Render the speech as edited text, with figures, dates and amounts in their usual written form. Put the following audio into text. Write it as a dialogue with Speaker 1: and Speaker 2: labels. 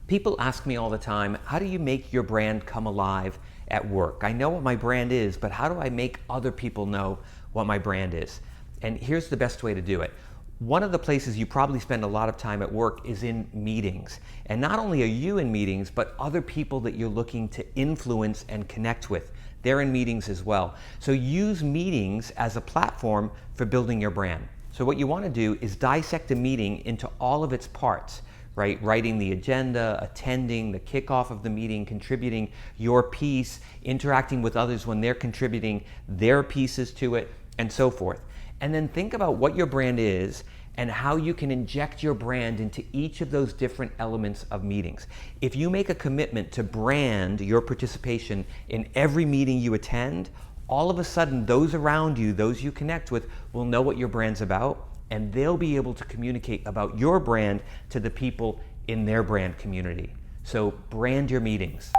Speaker 1: People ask me all the time, how do you make your brand come alive at work? I know what my brand is, but how do I make other people know what my brand is? And here's the best way to do it. One of the places you probably spend a lot of time at work is in meetings. And not only are you in meetings, but other people that you're looking to influence and connect with. They're in meetings as well. So use meetings as a platform for building your brand. So what you want to do is dissect a meeting into all of its parts. Right? Writing the agenda, attending the kickoff of the meeting, contributing your piece, interacting with others when they're contributing their pieces to it, and so forth. And then think about what your brand is and how you can inject your brand into each of those different elements of meetings. If you make a commitment to brand your participation in every meeting you attend, all of a sudden those around you, those you connect with, will know what your brand's about, and they'll be able to communicate about your brand to the people in their brand community. So brand your meetings.